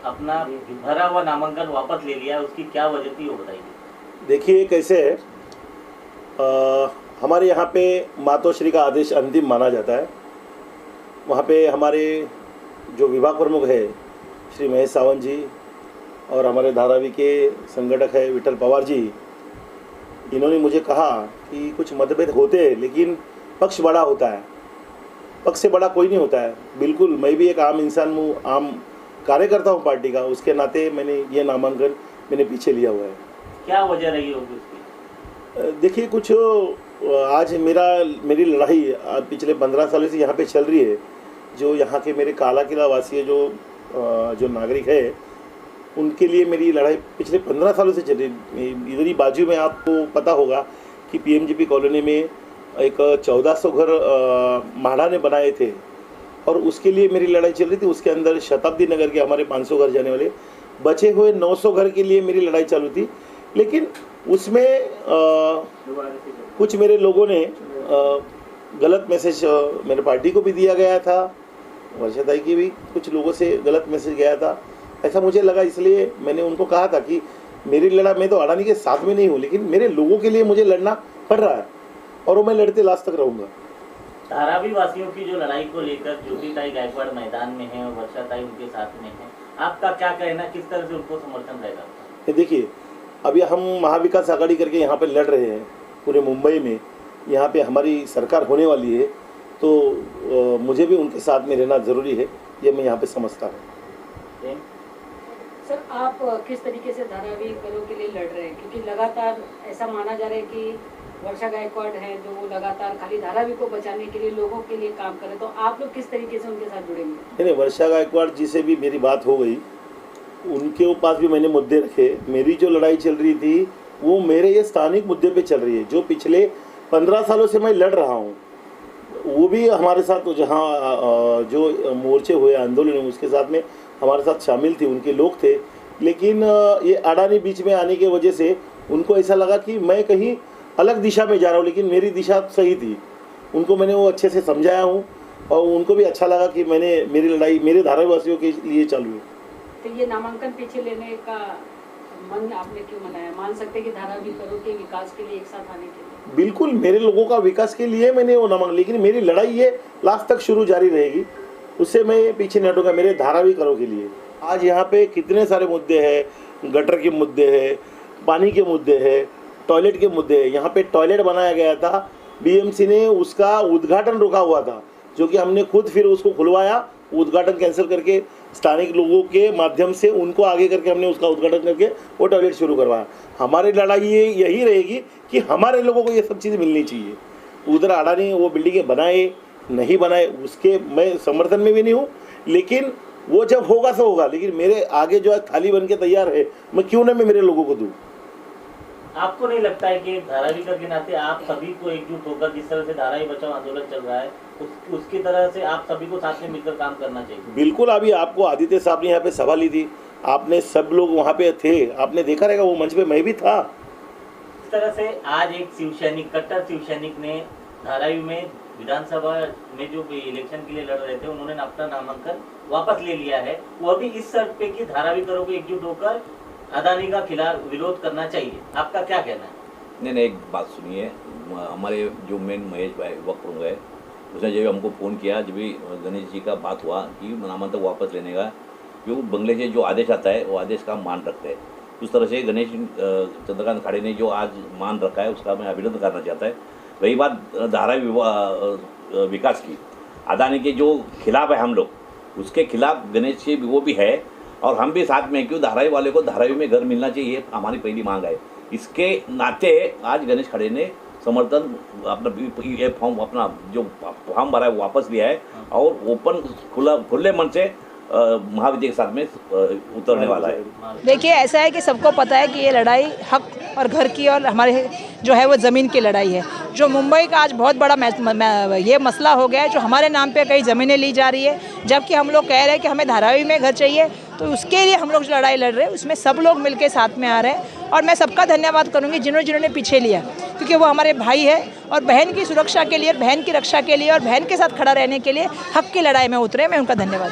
अपना भरा हुआ नामांकन वापस ले लिया, उसकी क्या वजह थी वो बताइए। देखिए कैसे है, हमारे यहाँ पे मातोश्री का आदेश अंतिम माना जाता है। वहाँ पे हमारे जो विभाग प्रमुख है श्री महेश सावंत जी और हमारे धारावी के संगठक है विठल पवार जी, इन्होंने मुझे कहा कि कुछ मतभेद होते हैं लेकिन पक्ष बड़ा होता है, पक्ष से बड़ा कोई नहीं होता है। बिल्कुल, मैं भी एक आम इंसान हूँ, आम कार्यकर्ता हूँ पार्टी का, उसके नाते मैंने ये नामांकन मैंने पीछे लिया हुआ है। क्या वजह रही होगी उसकी? देखिए कुछ आज मेरी लड़ाई पिछले 15 सालों से यहाँ पे चल रही है। जो यहाँ के मेरे काला किला वासी है, जो नागरिक है, उनके लिए मेरी लड़ाई पिछले 15 सालों से चल रही है। इधर ही बाजू में आपको पता होगा कि पीएमजीपी कॉलोनी में एक 1400 घर माढ़ा ने बनाए थे और उसके लिए मेरी लड़ाई चल रही थी। उसके अंदर शताब्दी नगर के हमारे 500 घर जाने वाले बचे हुए 900 घर के लिए मेरी लड़ाई चालू थी। लेकिन उसमें कुछ मेरे लोगों ने गलत मैसेज मेरे पार्टी को भी दिया गया था, वर्षाताई की भी कुछ लोगों से गलत मैसेज गया था, ऐसा मुझे लगा। इसलिए मैंने उनको कहा था कि मेरी लड़ाई, मैं तो अडानी के साथ में नहीं हूँ, लेकिन मेरे लोगों के लिए मुझे लड़ना पड़ रहा है और वो मैं लड़ते लास्ट तक रहूँगा। धारावी वासियों की जो लड़ाई को लेकर ज्योतिताई गायकवाड़ मैदान में है और वर्षाताई उनके साथ में है, आपका क्या कहना, किस तरह से उनको समर्थन रहेगा? देखिए, अभी हम महाविकास आघाड़ी करके यहाँ पे लड़ रहे हैं पूरे मुंबई में, यहाँ पे हमारी सरकार होने वाली है, तो मुझे भी उनके साथ में रहना ज़रूरी है, ये मैं यहाँ पे समझता हूँ। सर, आप किस तरीके से धारावी करों के लिए लड़ रहे हैं? क्योंकि लगातार ऐसा माना जा रहा है कि वर्षा गायकवाड़ है जो वो लगातार खाली धारावी को बचाने के लिए, लोगों के लिए काम करे, तो आप लोग किस तरीके से उनके साथ जुड़ेंगे? नहीं, वर्षा गायकवाड़ जी से भी मेरी बात हो गई, उनके पास भी मैंने मुद्दे रखे। मेरी जो लड़ाई चल रही थी वो मेरे ये स्थानिक मुद्दे पे चल रही है, जो पिछले 15 सालों से मैं लड़ रहा हूँ। वो भी हमारे साथ जहाँ जो मोर्चे हुए, आंदोलन हुए, उसके साथ में हमारे साथ शामिल थी, उनके लोग थे। लेकिन ये अडानी बीच में आने की वजह से उनको ऐसा लगा कि मैं कहीं अलग दिशा में जा रहा हूँ, लेकिन मेरी दिशा सही थी। उनको मैंने वो अच्छे से समझाया हूँ और उनको भी अच्छा लगा कि मेरी लड़ाई मेरे धारावासियों के लिए चालू है। तो ये नामांकन पीछे लेने का मन आपने क्यों मनाया? मान सकते हैं कि धारावी करों के विकास के लिए एक साथ आने के लिए? बिल्कुल, मेरे लोगों का विकास के लिए मैंने वो नामांकन, लेकिन मेरी लड़ाई ये लास्ट तक शुरू जारी रहेगी, उससे मैं पीछे नहीं हटूंगा मेरे धारावी करों के लिए। आज यहाँ पे कितने सारे मुद्दे हैं, गटर के मुद्दे हैं, पानी के मुद्दे हैं, टॉयलेट के मुद्दे हैं। यहाँ पे टॉयलेट बनाया गया था, बीएमसी ने उसका उद्घाटन रोका हुआ था, जो कि हमने खुद फिर उसको खुलवाया, उद्घाटन कैंसिल करके स्थानिक लोगों के माध्यम से उनको आगे करके हमने उसका उद्घाटन करके वो टॉयलेट शुरू करवाया। हमारी लड़ाई ये यही रहेगी कि हमारे लोगों को ये सब चीज़ें मिलनी चाहिए। उधर अडानी वो बिल्डिंगें बनाए नहीं बनाए उसके मैं समर्थन में भी नहीं हूँ, लेकिन वो जब होगा तो होगा, लेकिन मेरे आगे जो थाली बन के तैयार है, मैं क्यों ना मैं मेरे लोगों को दूँ। आपको नहीं लगता है कि धारावी के नाते आप सभी को एकजुट होकर, जिस तरह से धारावी बचाओ आंदोलन चल रहा है, उसकी तरह से आप सभी को साथ में मिलकर काम करना चाहिए? बिल्कुल, अभी आपको आदित्य साहब ने यहाँ पे सभा ली थी, आपने सब लोग वहाँ पे थे, आपने देखा रहेगा वो मंच पे मैं भी था। इस तरह से आज एक शिवसैनिक, कट्टर शिवसैनिक ने धारावी में विधानसभा में जो इलेक्शन के लिए लड़ रहे थे, उन्होंने अपना नामांकन वापस ले लिया है। वो भी इस शर्त पे कि धारावी करों को एकजुट होकर अडानी का खिलाफ विरोध करना चाहिए। आपका क्या कहना है? नहीं, एक बात सुनिए, हमारे जो मेन महेश भाई वक्त प्रमुख है, उसने जब हमको फ़ोन किया, जब भी गणेश जी का बात हुआ कि नामांकन वापस लेने का, जो बंगले से जो आदेश आता है वो आदेश का मान रखते हैं। उस तरह से गणेश चंद्रकांत खाड़े ने जो आज मान रखा है उसका मैं अभिनंदन करना चाहता है। रही बात धारावी विकास की, अडानी के जो खिलाफ है हम लोग, उसके खिलाफ गणेश जी वो भी है और हम भी साथ में, क्यों धारावी वाले को धारावी में घर मिलना चाहिए, हमारी पहली मांग है। इसके नाते आज गणेश खड़े ने समर्थन अपना फॉर्म, अपना जो फॉर्म भरा है वो वापस लिया है और ओपन खुले मन से महाविद्यालय के साथ में उतरने वाला है। देखिए, ऐसा है कि सबको पता है कि ये लड़ाई हक और घर की और हमारे जो है वो ज़मीन की लड़ाई है। जो मुंबई का आज बहुत बड़ा ये मसला हो गया है, जो हमारे नाम पे कई ज़मीनें ली जा रही है, जबकि हम लोग कह रहे हैं कि हमें धारावी में घर चाहिए। तो उसके लिए हम लोग जो लड़ाई लड़ रहे हैं उसमें सब लोग मिलके साथ में आ रहे हैं और मैं सबका धन्यवाद करूँगी जिन्होंने पीछे लिया, क्योंकि वो हमारे भाई है और बहन की सुरक्षा के लिए, बहन की रक्षा के लिए और बहन के साथ खड़ा रहने के लिए हक की लड़ाई में उतरे। मैं उनका धन्यवाद।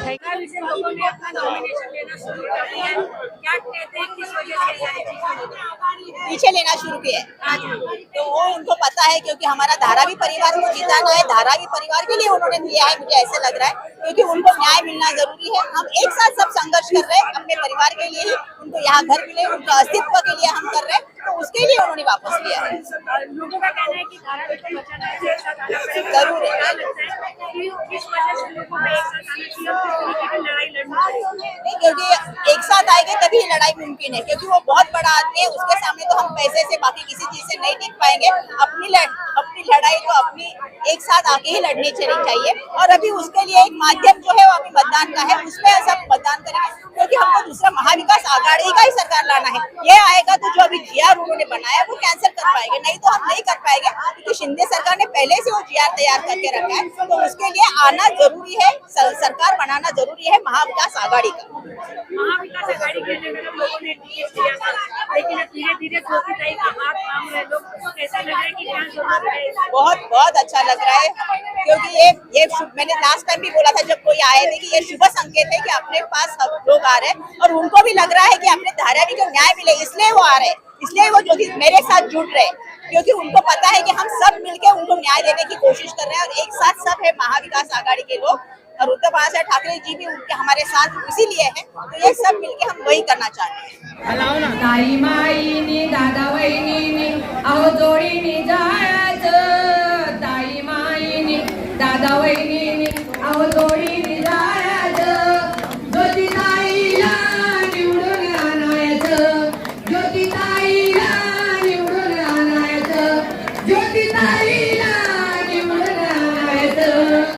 लोगों ने अपना नॉमिनेशन लेना शुरू कर दिया है, क्या कहते हैं किस वजह से ये चीज़ पीछे लेना शुरू किया है। तो वो उनको पता है, क्योंकि हमारा धारावी परिवार को जिताना है, धारावी परिवार के लिए उन्होंने दिया है, मुझे ऐसे लग रहा है, क्योंकि उनको न्याय मिलना जरूरी है। हम एक साथ सब संघर्ष कर रहे हैं अपने परिवार के लिए ही, उनको यहाँ घर मिले, उनका अस्तित्व के लिए हम कर रहे हैं, तो उसके लिए उन्होंने वापस लिया है। लोगों का कहना है कि धारावी को बचाना है, एक साथ आना पड़ेगा। जरूर है। क्या लगता है कि किस वजह से लोगों को एक साथ आना चाहिए और किस तरीके की लड़ाई लड़नी चाहिए? नहीं, क्योंकि एक साथ आएंगे तभी लड़ाई मुमकिन है, क्योंकि वो बहुत बड़ा आदमी है, उसके सामने तो हम पैसे से बाकी किसी चीज से नहीं टिक पाएंगे। अपनी लड़ाई तो अपनी एक साथ आके ही लड़नी चाहिए। और अभी उसके लिए एक माध्यम जो है वो अभी मतदान का है, उसमें सब मतदान करेंगे, क्योंकि हमको दूसरा महाविकास आघाड़ी का ही सरकार लाना है। ये आएगा तो जो अभी जीआर उन्होंने बनाया वो कैंसिल कर पाएंगे, नहीं तो हम नहीं कर पाएंगे, क्योंकि शिंदे सरकार ने पहले से वो जीआर तैयार करके रखा है। तो उसके लिए आना जरूरी है, सरकार बनाना जरूरी है महाविकास आघाड़ी का। महाविकास आघाड़ी के जगह लोगों ने टीएस किया था, लेकिन अब धीरे-धीरे ज्योतिताई का हाथ थाम रहे लोग, कैसा लग रहा है कि क्या जरूरत है? बहुत अच्छा लग रहा है, क्योंकि ये मैंने लास्ट टाइम भी बोला था जब कोई आए थे कि ये शुभ संकेत है कि अपने पास लोग आ रहे हैं, और उनको भी लग रहा है कि अपने धारावी को न्याय मिले, इसलिए वो आ रहे हैं, इसलिए वो जो मेरे साथ जुड़ रहे हैं, क्योंकि उनको पता है कि हम सब मिलके उनको न्याय देने की कोशिश कर रहे हैं। और एक साथ सब है महाविकास आघाड़ी के लोग, और उद्धव बाळासाहेब ठाकरे जी भी उनके हमारे साथ इसीलिए है, तो ये सब मिलके हम वही करना चाहते हैं। ताई माईनी दादा वहिनीनी अहो जोडीनी जायचं, ताई माईनी दादा वहिनी